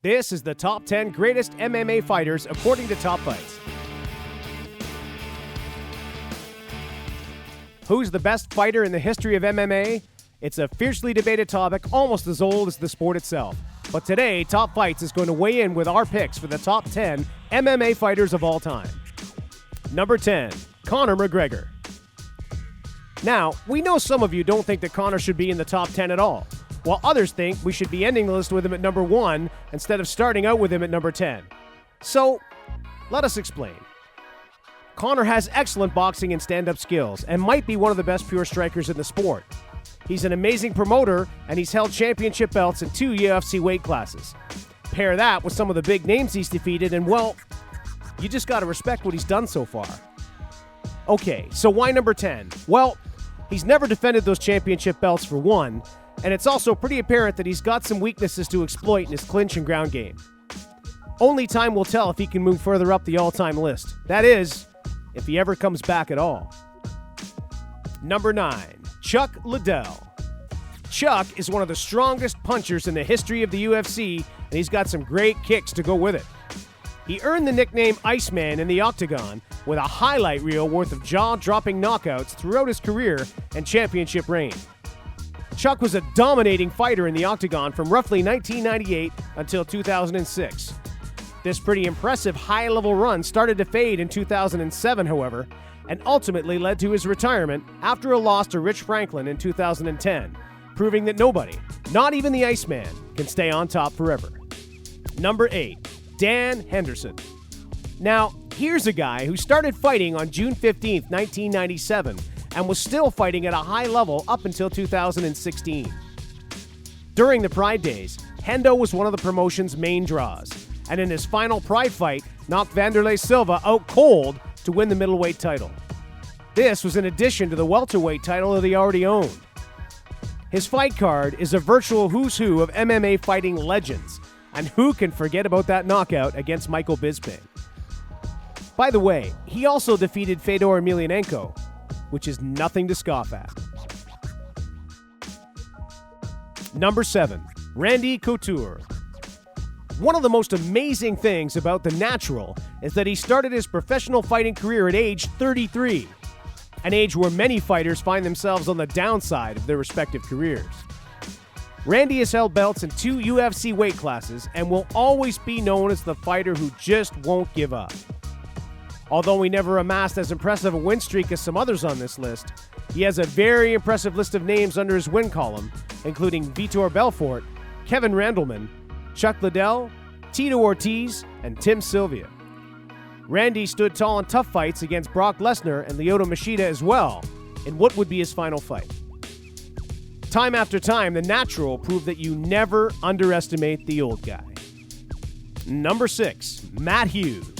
This is the top 10 greatest MMA fighters according to Top Fights. Who's the best fighter in the history of MMA? It's a fiercely debated topic, almost as old as the sport itself. But today, Top Fights is going to weigh in with our picks for the top 10 MMA fighters of all time. Number 10, Conor McGregor. Now, we know some of you don't think that Conor should be in the top 10 at all, while others think we should be ending the list with him at number 1 instead of starting out with him at number 10. So, let us explain. Conor has excellent boxing and stand-up skills and might be one of the best pure strikers in the sport. He's an amazing promoter, and he's held championship belts in 2 UFC weight classes. Pair that with some of the big names he's defeated, and well, you just gotta respect what he's done so far. Okay, so why number 10? Well, he's never defended those championship belts for one, and it's also pretty apparent that he's got some weaknesses to exploit in his clinch and ground game. Only time will tell if he can move further up the all-time list. That is, if he ever comes back at all. Number 9, Chuck Liddell. Chuck is one of the strongest punchers in the history of the UFC, and he's got some great kicks to go with it. He earned the nickname Iceman in the Octagon with a highlight reel worth of jaw-dropping knockouts throughout his career and championship reign. Chuck was a dominating fighter in the Octagon from roughly 1998 until 2006. This pretty impressive high-level run started to fade in 2007, however, and ultimately led to his retirement after a loss to Rich Franklin in 2010, proving that nobody, not even the Iceman, can stay on top forever. Number 8, Dan Henderson. Now, here's a guy who started fighting on June 15, 1997, and was still fighting at a high level up until 2016. During the Pride days, Hendo was one of the promotion's main draws, and in his final Pride fight, knocked Wanderlei Silva out cold to win the middleweight title. This was in addition to the welterweight title that he already owned. His fight card is a virtual who's who of MMA fighting legends, and who can forget about that knockout against Michael Bisping? By the way, he also defeated Fedor Emelianenko, which is nothing to scoff at. Number 7, Randy Couture. One of the most amazing things about The Natural is that he started his professional fighting career at age 33, an age where many fighters find themselves on the downside of their respective careers. Randy has held belts in 2 UFC weight classes and will always be known as the fighter who just won't give up. Although he never amassed as impressive a win streak as some others on this list, he has a very impressive list of names under his win column, including Vitor Belfort, Kevin Randleman, Chuck Liddell, Tito Ortiz, and Tim Sylvia. Randy stood tall in tough fights against Brock Lesnar and Lyoto Machida as well, in what would be his final fight. Time after time, The Natural proved that you never underestimate the old guy. Number 6, Matt Hughes.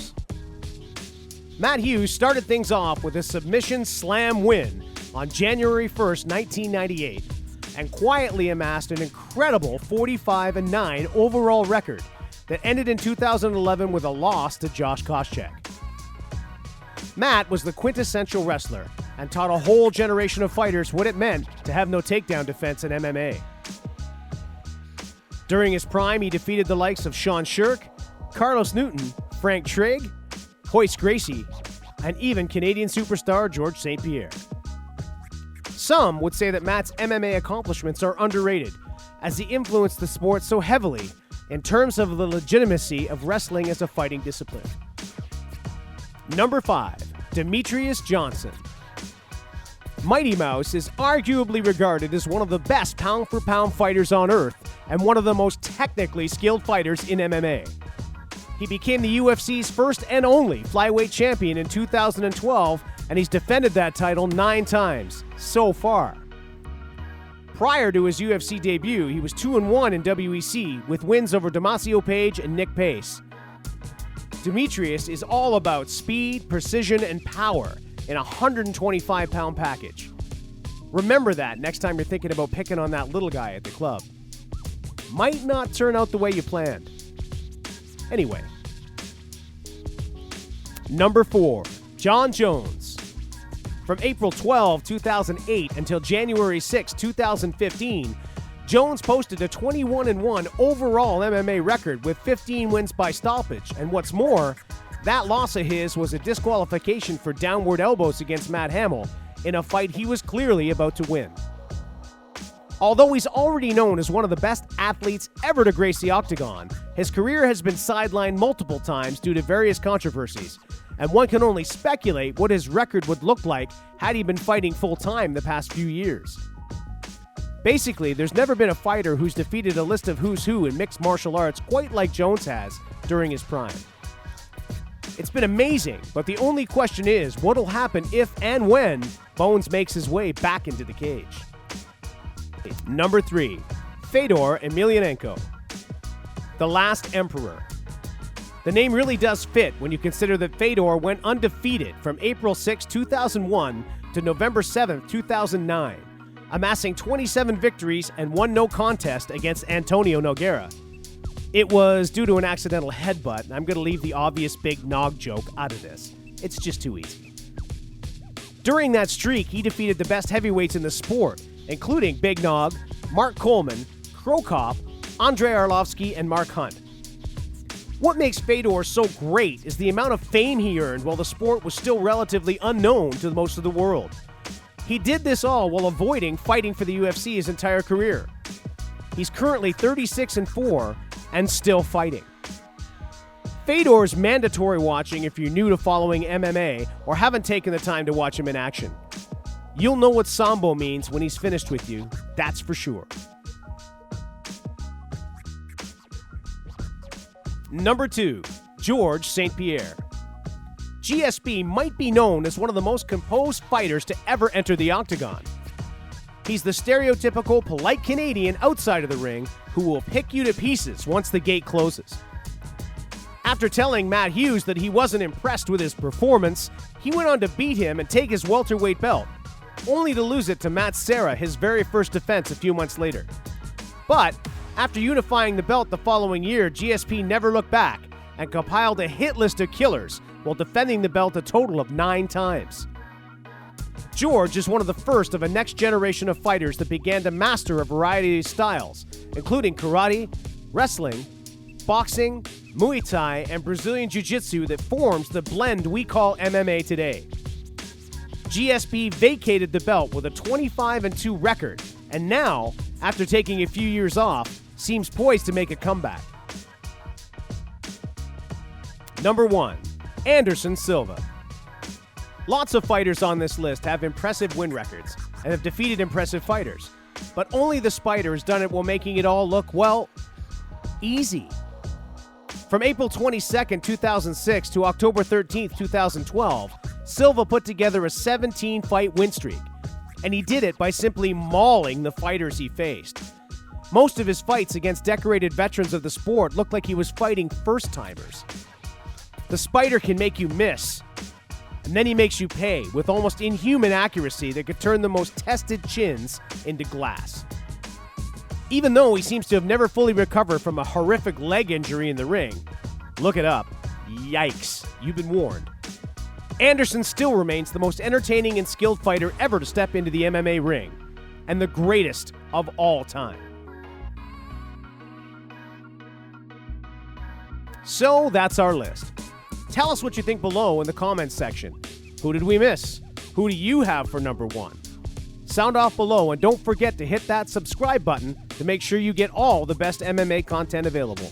Matt Hughes started things off with a submission slam win on January 1st, 1998, and quietly amassed an incredible 45-9 overall record that ended in 2011 with a loss to Josh Koscheck. Matt was the quintessential wrestler and taught a whole generation of fighters what it meant to have no takedown defense in MMA. During his prime, he defeated the likes of Sean Shirk, Carlos Newton, Frank Trigg, Hoist Gracie, and even Canadian superstar George St. Pierre. Some would say that Matt's MMA accomplishments are underrated, as he influenced the sport so heavily in terms of the legitimacy of wrestling as a fighting discipline. Number 5, Demetrious Johnson. Mighty Mouse is arguably regarded as one of the best pound-for-pound fighters on earth and one of the most technically skilled fighters in MMA. He became the UFC's first and only flyweight champion in 2012, and he's defended that title 9 times so far. Prior to his UFC debut, he was 2-1 in WEC with wins over Damasio Page and Nick Pace. Demetrious is all about speed, precision, and power in a 125-pound package. Remember that next time you're thinking about picking on that little guy at the club. Might not turn out the way you planned. Anyway. Number 4, Jon Jones. From April 12, 2008 until January 6, 2015, Jones posted a 21-1 overall MMA record with 15 wins by stoppage, and what's more, that loss of his was a disqualification for downward elbows against Matt Hamill in a fight he was clearly about to win. Although he's already known as one of the best athletes ever to grace the octagon, his career has been sidelined multiple times due to various controversies, and one can only speculate what his record would look like had he been fighting full-time the past few years. Basically, there's never been a fighter who's defeated a list of who's who in mixed martial arts quite like Jones has during his prime. It's been amazing, but the only question is what'll happen if and when Bones makes his way back into the cage. Number 3, Fedor Emelianenko, the last emperor. The name really does fit when you consider that Fedor went undefeated from April 6, 2001 to November 7, 2009, amassing 27 victories and 1 no contest against Antonio Nogueira. It was due to an accidental headbutt, and I'm going to leave the obvious big nog joke out of this. It's just too easy. During that streak, he defeated the best heavyweights in the sport, including Big Nog, Mark Coleman, Cro Cop, Andrei Arlovsky, and Mark Hunt. What makes Fedor so great is the amount of fame he earned while the sport was still relatively unknown to most of the world. He did this all while avoiding fighting for the UFC his entire career. He's currently 36-4 and still fighting. Fedor's mandatory watching if you're new to following MMA or haven't taken the time to watch him in action. You'll know what Sambo means when he's finished with you, that's for sure. Number 2, George St. Pierre. GSP might be known as one of the most composed fighters to ever enter the octagon. He's the stereotypical polite Canadian outside of the ring who will pick you to pieces once the gate closes. After telling Matt Hughes that he wasn't impressed with his performance, he went on to beat him and take his welterweight belt, only to lose it to Matt Serra, his very first defense a few months later. But after unifying the belt the following year, GSP never looked back and compiled a hit list of killers while defending the belt a total of 9 times. George is one of the first of a next generation of fighters that began to master a variety of styles, including karate, wrestling, boxing, Muay Thai, and Brazilian Jiu-Jitsu that forms the blend we call MMA today. GSP vacated the belt with a 25-2 record, and now, after taking a few years off, seems poised to make a comeback. Number 1, Anderson Silva. Lots of fighters on this list have impressive win records and have defeated impressive fighters, but only the Spider has done it while making it all look, well, easy. From April 22, 2006 to October 13, 2012, Silva put together a 17-fight win streak, and he did it by simply mauling the fighters he faced. Most of his fights against decorated veterans of the sport looked like he was fighting first-timers. The Spider can make you miss, and then he makes you pay with almost inhuman accuracy that could turn the most tested chins into glass. Even though he seems to have never fully recovered from a horrific leg injury in the ring, look it up. Yikes, you've been warned. Anderson still remains the most entertaining and skilled fighter ever to step into the MMA ring, and the greatest of all time. So that's our list. Tell us what you think below in the comments section. Who did we miss? Who do you have for number 1? Sound off below, and don't forget to hit that subscribe button to make sure you get all the best MMA content available.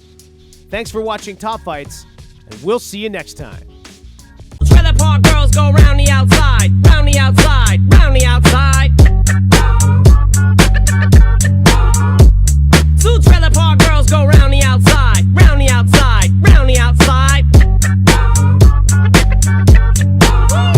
Thanks for watching Top Fights, and we'll see you next time. Trailer park girls go round the outside, round the outside.